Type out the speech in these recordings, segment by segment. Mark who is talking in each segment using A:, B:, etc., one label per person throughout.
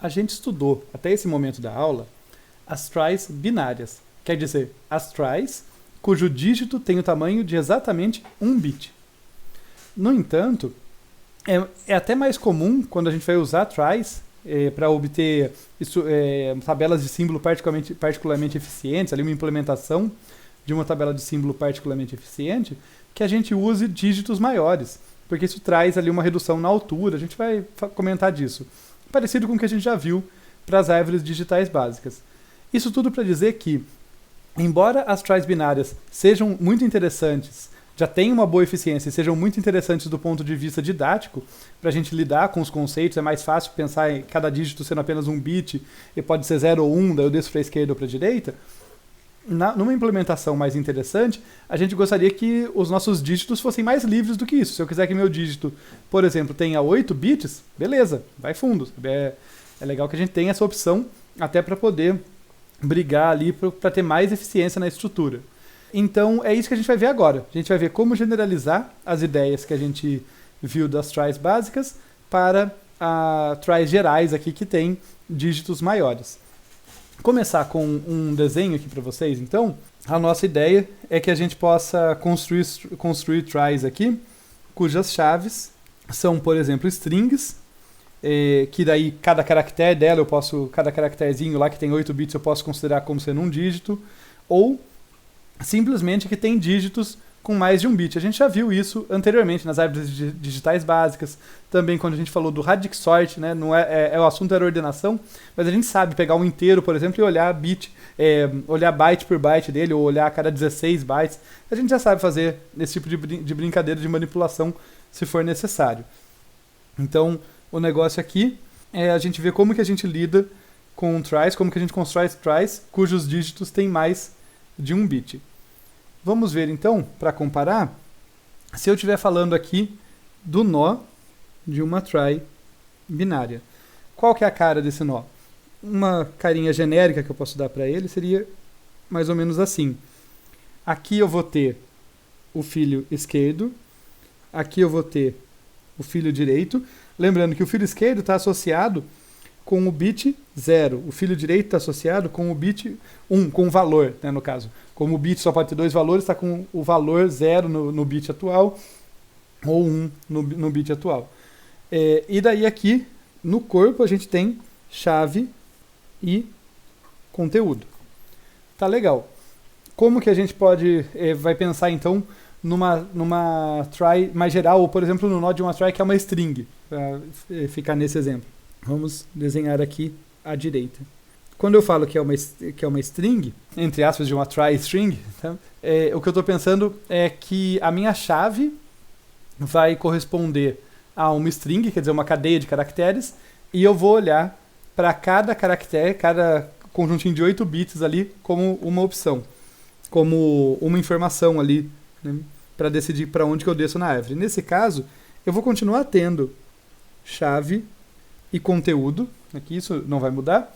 A: a gente estudou, até esse momento da aula, as tries binárias. Quer dizer, as tries cujo dígito tem o tamanho de exatamente 1 bit. No entanto, é até mais comum quando a gente vai usar tries para obter tabelas de símbolo particularmente eficientes, ali uma implementação de uma tabela de símbolo particularmente eficiente, que a gente use dígitos maiores, porque isso traz ali uma redução na altura, a gente vai comentar disso. Parecido com o que a gente já viu para as árvores digitais básicas. Isso tudo para dizer que, embora as tries binárias sejam muito interessantes, já tenham uma boa eficiência e sejam muito interessantes do ponto de vista didático, para a gente lidar com os conceitos, é mais fácil pensar em cada dígito sendo apenas 1 bit, e pode ser 0 ou 1, daí eu desço para a esquerda ou para a direita. Numa implementação mais interessante, a gente gostaria que os nossos dígitos fossem mais livres do que isso. Se eu quiser que meu dígito, por exemplo, tenha 8 bits, beleza, vai fundo. É legal que a gente tenha essa opção até para poder brigar ali para ter mais eficiência na estrutura. Então é isso que a gente vai ver agora. A gente vai ver como generalizar as ideias que a gente viu das tries básicas para tries gerais aqui que tem dígitos maiores. Começar com um desenho aqui para vocês, então. A nossa ideia é que a gente possa construir tries aqui, cujas chaves são, por exemplo, strings, que daí cada caractere dela, cada caracterezinho lá que tem 8 bits eu posso considerar como sendo um dígito, ou simplesmente que tem dígitos com mais de 1 bit. A gente já viu isso anteriormente nas árvores digitais básicas, também quando a gente falou do radix sort, né? Não o assunto era ordenação, mas a gente sabe pegar um inteiro, por exemplo, e olhar olhar byte por byte dele, ou olhar a cada 16 bytes. A gente já sabe fazer esse tipo de brincadeira de manipulação se for necessário. Então, o negócio aqui é a gente ver como que a gente lida com tries, como que a gente constrói tries cujos dígitos têm mais de 1 bit. Vamos ver então, para comparar, se eu estiver falando aqui do nó de uma try binária. Qual que é a cara desse nó? Uma carinha genérica que eu posso dar para ele seria mais ou menos assim. Aqui eu vou ter o filho esquerdo, aqui eu vou ter o filho direito. Lembrando que o filho esquerdo está associado com o bit 0. O filho direito está associado com o bit 1, com o valor, né, no caso. Como o bit só pode ter 2 valores, está com o valor 0 no bit atual, ou 1 no bit atual. E daí aqui, no corpo, a gente tem chave e conteúdo. Tá legal. Como que a gente vai pensar, então, numa try mais geral, ou, por exemplo, no nó de uma try que é uma string, para ficar nesse exemplo. Vamos desenhar aqui à direita. Quando eu falo que é uma string, entre aspas, de uma try string, tá? O que eu estou pensando é que a minha chave vai corresponder a uma string, quer dizer, uma cadeia de caracteres, e eu vou olhar para cada caractere, cada conjuntinho de 8 bits ali, como uma opção, como uma informação ali, né, para decidir para onde que eu desço na árvore. Nesse caso, eu vou continuar tendo chave e conteúdo, aqui isso não vai mudar,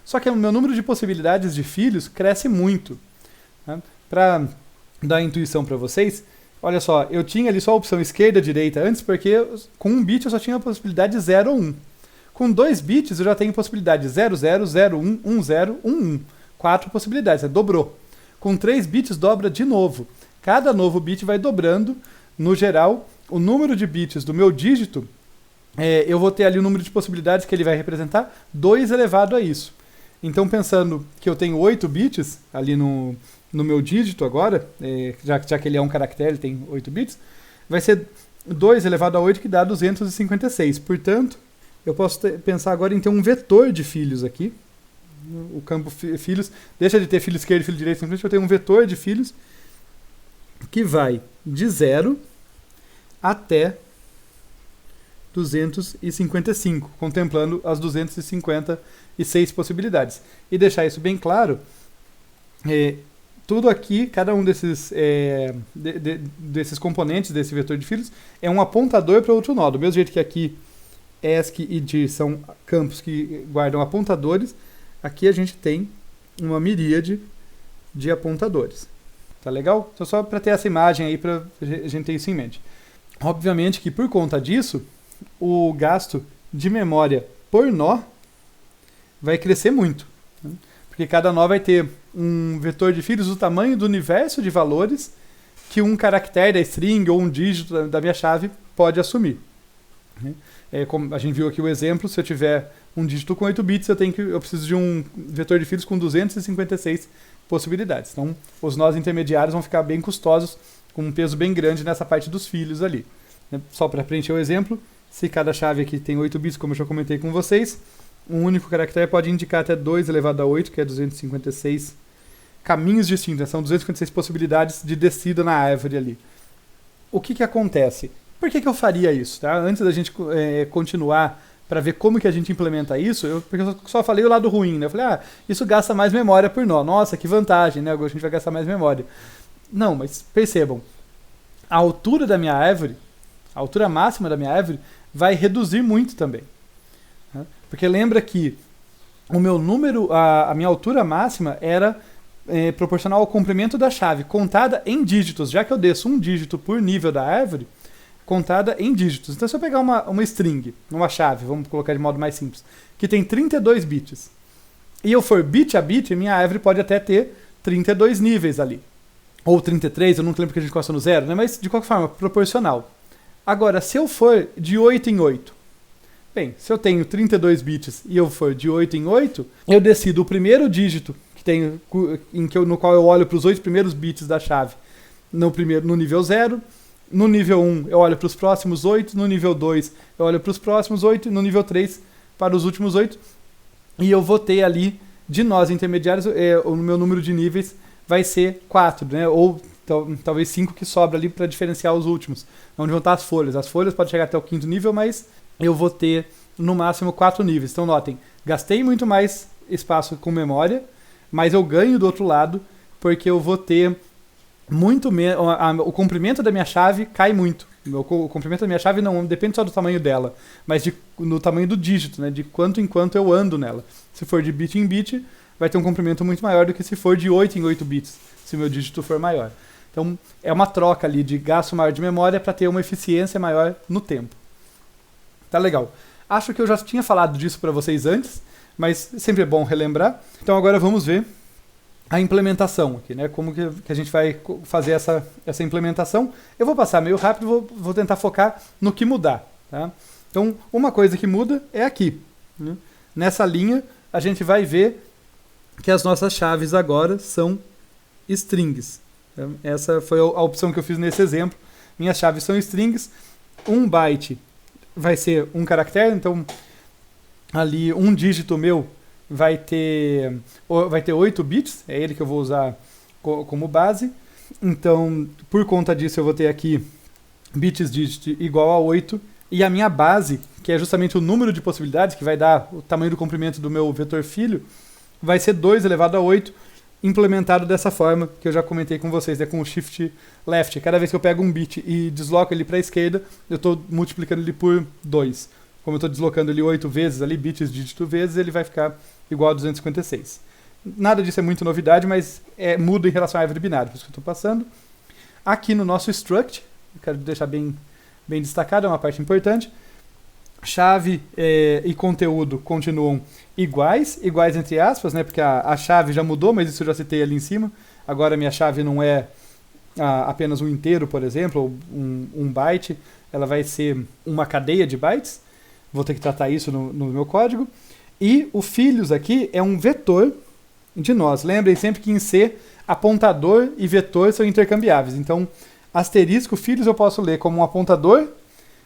A: só que o meu número de possibilidades de filhos cresce muito. Né? Para dar intuição para vocês, olha só, eu tinha ali só a opção esquerda e direita antes, porque com 1 bit eu só tinha a possibilidade 0 ou 1. Com 2 bits eu já tenho possibilidade 00, 01, 10, 11. 4 possibilidades, dobrou. Com 3 bits dobra de novo. Cada novo bit vai dobrando. No geral, o número de bits do meu dígito, eu vou ter ali o número de possibilidades que ele vai representar, 2 elevado a isso. Então, pensando que eu tenho 8 bits ali no meu dígito agora, já que ele é um caractere, ele tem 8 bits, vai ser 2 elevado a 8, que dá 256. Portanto, eu posso pensar agora em ter um vetor de filhos aqui. O campo filhos deixa de ter filho esquerdo e filho direito, simplesmente eu tenho um vetor de filhos que vai de 0 até 255, contemplando as 256 possibilidades. E deixar isso bem claro, tudo aqui, cada um desses componentes desse vetor de filhos é um apontador para outro nó. Do mesmo jeito que aqui ESC e DIR são campos que guardam apontadores, aqui a gente tem uma miríade de apontadores. Tá legal? Então, só para ter essa imagem aí, para a gente ter isso em mente. Obviamente que por conta disso, o gasto de memória por nó vai crescer muito, né? Porque cada nó vai ter um vetor de filhos do tamanho do universo de valores que um caractere da string ou um dígito da minha chave pode assumir, né? Como a gente viu aqui o exemplo, se eu tiver um dígito com 8 bits, eu preciso de um vetor de filhos com 256 possibilidades. Então, os nós intermediários vão ficar bem custosos, com um peso bem grande nessa parte dos filhos ali, né? Só para preencher o exemplo, se cada chave aqui tem 8 bits, como eu já comentei com vocês, um único caractere pode indicar até 2 elevado a 8, que é 256 caminhos distintos. São 256 possibilidades de descida na árvore ali. O que acontece? Por que eu faria isso? Tá? Antes da gente continuar para ver como que a gente implementa isso, porque eu só falei o lado ruim, né? Eu falei, isso gasta mais memória por nó. Nossa, que vantagem, né? Agora a gente vai gastar mais memória. Não, mas percebam, a altura da minha árvore, a altura máxima da minha árvore, vai reduzir muito também. Né? Porque lembra que o meu número, a minha altura máxima era proporcional ao comprimento da chave, contada em dígitos. Já que eu desço um dígito por nível da árvore, contada em dígitos. Então, se eu pegar uma string, uma chave, vamos colocar de modo mais simples, que tem 32 bits, e eu for bit a bit, minha árvore pode até ter 32 níveis ali. Ou 33, eu não lembro que a gente gosta no zero, né? Mas de qualquer forma, proporcional. Agora, se eu for de 8 em 8, bem, se eu tenho 32 bits e eu for de 8 em 8, eu decido o primeiro dígito no qual eu olho para os 8 primeiros bits da chave no nível 0. No nível 1, eu olho para os próximos 8. No nível 2, eu olho para os próximos 8. No nível 3, para os últimos 8. E eu vou ter ali, de nós intermediários, o meu número de níveis vai ser 4, né? Ou talvez 5 que sobra ali para diferenciar os últimos. Onde vão estar as folhas. As folhas podem chegar até o 5º nível, mas eu vou ter, no máximo, 4 níveis. Então, notem, gastei muito mais espaço com memória, mas eu ganho do outro lado, porque eu vou ter muito menos. O comprimento da minha chave cai muito. O comprimento da minha chave não depende só do tamanho dela, mas no tamanho do dígito, né? De quanto em quanto eu ando nela. Se for de bit em bit, vai ter um comprimento muito maior do que se for de 8 em 8 bits, se o meu dígito for maior. Então, é uma troca ali de gasto maior de memória para ter uma eficiência maior no tempo. Tá legal. Acho que eu já tinha falado disso para vocês antes, mas sempre é bom relembrar. Então agora vamos ver a implementação aqui, né? Como que a gente vai fazer essa implementação. Eu vou passar meio rápido, vou tentar focar no que mudar, tá? Então, uma coisa que muda é aqui, né? Nessa linha, a gente vai ver que as nossas chaves agora são strings. Então, essa foi a opção que eu fiz nesse exemplo. Minhas chaves são strings. 1 byte vai ser um caractere, então ali um dígito meu vai ter 8 bits, é ele que eu vou usar como base. Então, por conta disso, eu vou ter aqui bits dígito igual a 8, e a minha base, que é justamente o número de possibilidades, que vai dar o tamanho do comprimento do meu vetor filho, vai ser 2 elevado a 8, implementado dessa forma, que eu já comentei com vocês, com o shift left. Cada vez que eu pego um bit e desloco ele para a esquerda, eu estou multiplicando ele por 2. Como eu estou deslocando ele 8 vezes, ali, bits dígito vezes, ele vai ficar igual a 256. Nada disso é muito novidade, mas muda em relação à árvore binária, por isso que eu estou passando. Aqui no nosso struct, eu quero deixar bem destacado, é uma parte importante. Chave e conteúdo continuam iguais entre aspas, né? Porque a chave já mudou, mas isso eu já citei ali em cima. Agora minha chave não é apenas um inteiro, por exemplo, ou um byte, ela vai ser uma cadeia de bytes. Vou ter que tratar isso no meu código. E o filhos aqui é um vetor de nós. Lembrem sempre que em C, apontador e vetor são intercambiáveis. Então, asterisco, filhos eu posso ler como um apontador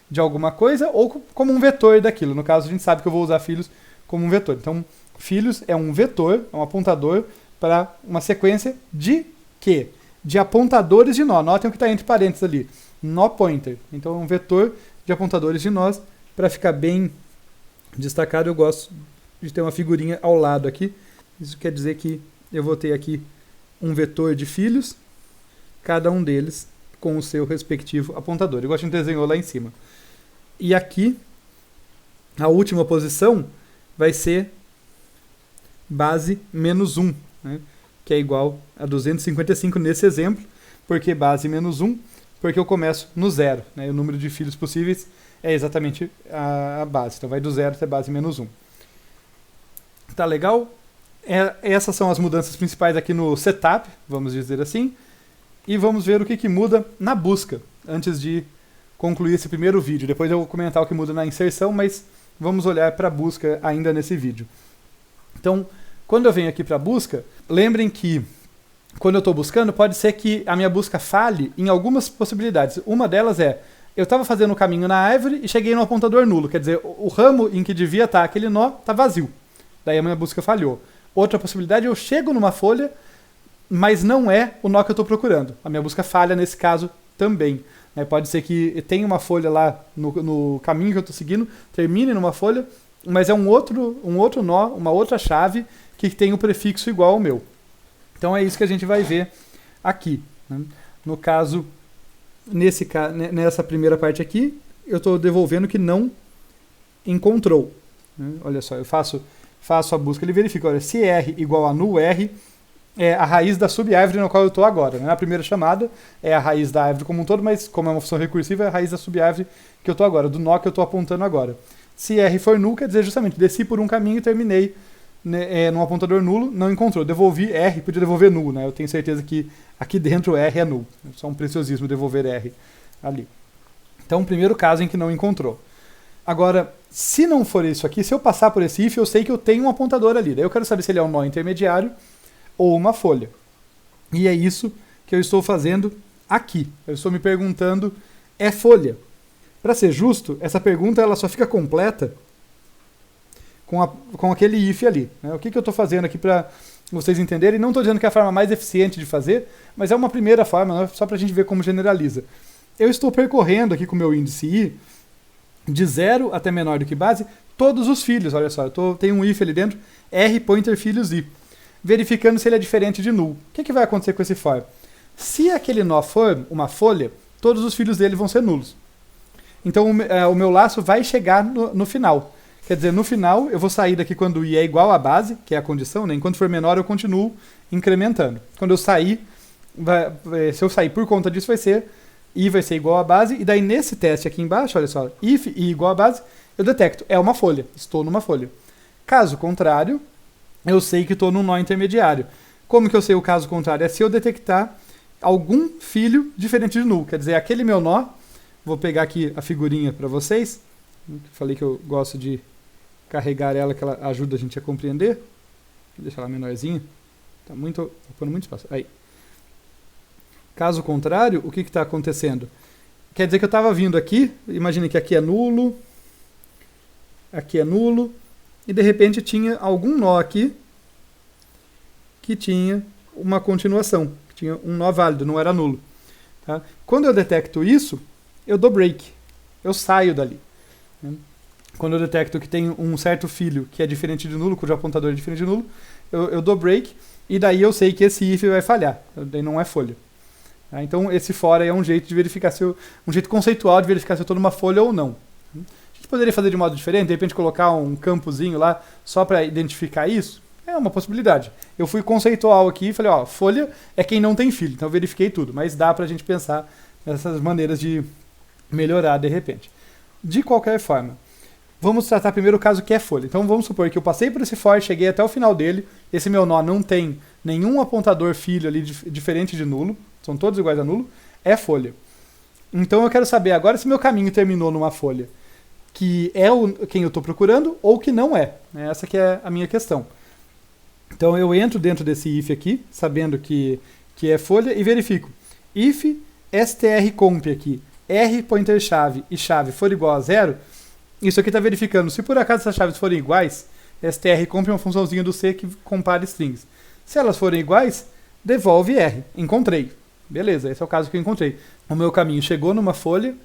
A: de alguma coisa ou como um vetor daquilo. No caso, a gente sabe que eu vou usar filhos como um vetor. Então, filhos é um vetor, é um apontador para uma sequência de quê? De apontadores de nó. Notem o que está entre parênteses ali. Nó pointer. Então, é um vetor de apontadores de nós. Para ficar bem destacado, eu gosto de ter uma figurinha ao lado aqui. Isso quer dizer que eu vou ter aqui um vetor de filhos, cada um deles com o seu respectivo apontador, igual a gente desenhou lá em cima. E aqui, a última posição vai ser base menos 1, né? Que é igual a 255 nesse exemplo. Por que base menos 1? Porque eu começo no 0, né? O número de filhos possíveis é exatamente a base. Então vai do 0 até base menos 1. Tá legal? Essas são as mudanças principais aqui no setup, vamos dizer assim. E vamos ver o que muda na busca, antes de concluir esse primeiro vídeo. Depois eu vou comentar o que muda na inserção, mas vamos olhar para a busca ainda nesse vídeo. Então, quando eu venho aqui para a busca, lembrem que quando eu estou buscando, pode ser que a minha busca falhe em algumas possibilidades. Uma delas é, eu estava fazendo o caminho na árvore e cheguei no apontador nulo, quer dizer, o ramo em que devia estar aquele nó está vazio. Daí a minha busca falhou. Outra possibilidade, eu chego numa folha, mas não é o nó que eu estou procurando. A minha busca falha nesse caso também. Pode ser que tenha uma folha lá no caminho que eu estou seguindo, termine numa folha, mas é um outro nó, uma outra chave que tem o prefixo igual ao meu. Então é isso que a gente vai ver aqui. No caso, nessa primeira parte aqui, eu estou devolvendo que não encontrou. Olha só, eu faço a busca, ele verifica, olha, se R igual a null, R é a raiz da subárvore na qual eu estou agora. Na primeira chamada é a raiz da árvore como um todo, mas como é uma função recursiva, é a raiz da subárvore que eu estou agora, do nó que eu estou apontando agora. Se R for null, quer dizer justamente, desci por um caminho e terminei num apontador nulo, não encontrou. Devolvi R, podia devolver null, né? Eu tenho certeza que aqui dentro R é null. É só um preciosismo devolver R ali. Então, primeiro caso em que não encontrou. Agora, se não for isso aqui, se eu passar por esse if, eu sei que eu tenho um apontador ali. Daí eu quero saber se ele é um nó intermediário ou uma folha. E é isso que eu estou fazendo aqui. Eu estou me perguntando, é folha? Para ser justo, essa pergunta ela só fica completa com aquele if ali. O que eu estou fazendo aqui para vocês entenderem? Não estou dizendo que é a forma mais eficiente de fazer, mas é uma primeira forma, só para a gente ver como generaliza. Eu estou percorrendo aqui com o meu índice i, de 0 até menor do que base, todos os filhos. Olha só, tenho um if ali dentro, r pointer filhos i, verificando se ele é diferente de null. O que vai acontecer com esse for? Se aquele nó for uma folha, todos os filhos dele vão ser nulos. Então o meu laço vai chegar no final. Quer dizer, no final eu vou sair daqui quando i é igual à base, que é a condição, né? Enquanto for menor eu continuo incrementando. Quando eu sair, se eu sair por conta disso, i vai ser igual à base, e daí nesse teste aqui embaixo, olha só, if i igual à base, eu detecto, é uma folha, estou numa folha. Caso contrário, eu sei que estou num nó intermediário. Como que eu sei o caso contrário? É se eu detectar algum filho diferente de null. Quer dizer, aquele meu nó, vou pegar aqui a figurinha para vocês, falei que eu gosto de carregar ela, que ela ajuda a gente a compreender. Vou deixar ela menorzinha, tá ocupando muito espaço. Aí. Caso contrário, o que está acontecendo? Quer dizer que eu estava vindo aqui, imagine que aqui é nulo, e de repente tinha algum nó aqui que tinha uma continuação, que tinha um nó válido, não era nulo. Tá? Quando eu detecto isso, eu dou break, eu saio dali. Quando eu detecto que tem um certo filho que é diferente de nulo, cujo apontador é diferente de nulo, eu dou break, e daí eu sei que esse if vai falhar, daí não é folha. Então esse for é um jeito de verificar um jeito conceitual de verificar se eu estou numa folha ou não. A gente poderia fazer de modo diferente, de repente colocar um campozinho lá só para identificar isso? É uma possibilidade. Eu fui conceitual aqui e falei, ó, folha é quem não tem filho, então eu verifiquei tudo, mas dá para a gente pensar nessas maneiras de melhorar de repente. De qualquer forma, vamos tratar primeiro o caso que é folha. Então vamos supor que eu passei por esse for, cheguei até o final dele, esse meu nó não tem nenhum apontador filho ali diferente de nulo, são todos iguais a nulo, é folha. Então eu quero saber agora se meu caminho terminou numa folha que é quem eu estou procurando ou que não é. Essa que é a minha questão. Então eu entro dentro desse if aqui, sabendo que é folha, e verifico. If strcomp aqui, r pointer chave e chave for igual a 0, isso aqui está verificando se por acaso essas chaves forem iguais, strcomp é uma funçãozinha do C que compara strings. Se elas forem iguais, devolve R. Encontrei. Beleza, esse é o caso que eu encontrei. O meu caminho chegou numa folha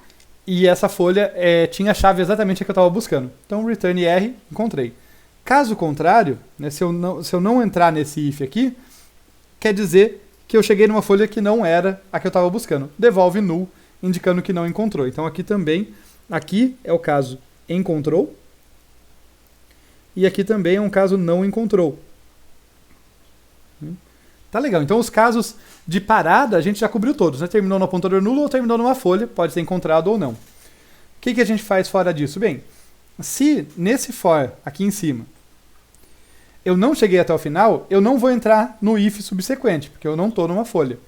A: e essa folha tinha a chave exatamente a que eu estava buscando. Então, return R, encontrei. Caso contrário, né, se eu não entrar nesse if aqui, quer dizer que eu cheguei numa folha que não era a que eu estava buscando. Devolve null, indicando que não encontrou. Então, aqui também, aqui é o caso encontrou e aqui também é um caso não encontrou. Tá legal, então os casos de parada a gente já cobriu todos, né? Terminou no apontador nulo ou terminou numa folha, pode ser encontrado ou não. O que a gente faz fora disso? Bem, se nesse for aqui em cima eu não cheguei até o final, eu não vou entrar no if subsequente, porque eu não estou numa folha.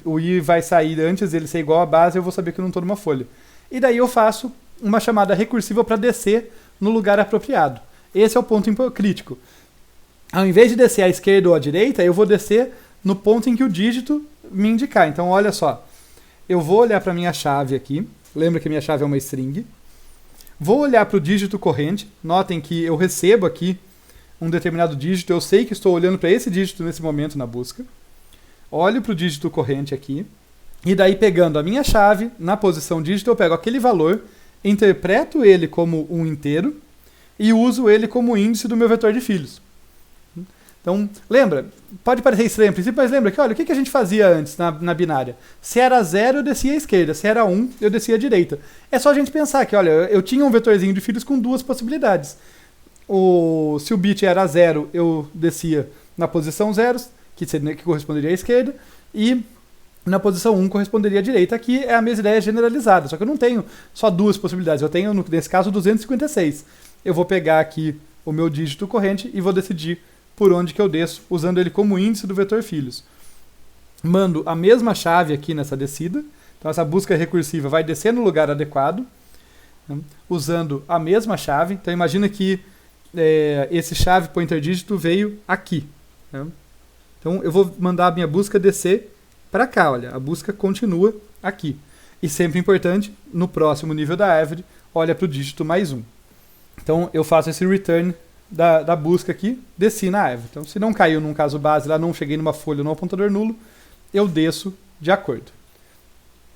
A: O i vai sair antes dele ser igual à base, eu vou saber que eu não estou numa folha. E daí eu faço uma chamada recursiva para descer no lugar apropriado. Esse é o ponto crítico. Ao invés de descer à esquerda ou à direita, eu vou descer no ponto em que o dígito me indicar. Então, olha só. Eu vou olhar para a minha chave aqui. Lembra que a minha chave é uma string. Vou olhar para o dígito corrente. Notem que eu recebo aqui um determinado dígito. Eu sei que estou olhando para esse dígito nesse momento na busca. Olho para o dígito corrente aqui. E daí, pegando a minha chave, na posição dígito, eu pego aquele valor, interpreto ele como um inteiro e uso ele como índice do meu vetor de filhos. Então, lembra, pode parecer estranho a princípio, mas lembra que, olha, o que a gente fazia antes na binária? Se era 0, eu descia à esquerda. Se era 1, eu descia à direita. É só a gente pensar que, olha, eu tinha um vetorzinho de filhos com duas possibilidades. Se o bit era 0, eu descia na posição 0, que corresponderia à esquerda, e na posição 1 corresponderia à direita. Aqui é a mesma ideia generalizada, só que eu não tenho só duas possibilidades, eu tenho, nesse caso, 256. Eu vou pegar aqui o meu dígito corrente e vou decidir por onde que eu desço, usando ele como índice do vetor filhos. Mando a mesma chave aqui nessa descida, então essa busca recursiva vai descer no lugar adequado, né, usando a mesma chave. Então imagina que esse chave pointer dígito veio aqui. Né? Então eu vou mandar a minha busca descer para cá, olha, a busca continua aqui. E sempre importante, no próximo nível da average, olha para o dígito mais 1. Então eu faço esse return da busca aqui, desci na average. Então se não caiu num caso base, lá não cheguei numa folha ou num apontador nulo, eu desço de acordo.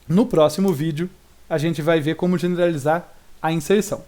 A: No próximo vídeo, a gente vai ver como generalizar a inserção.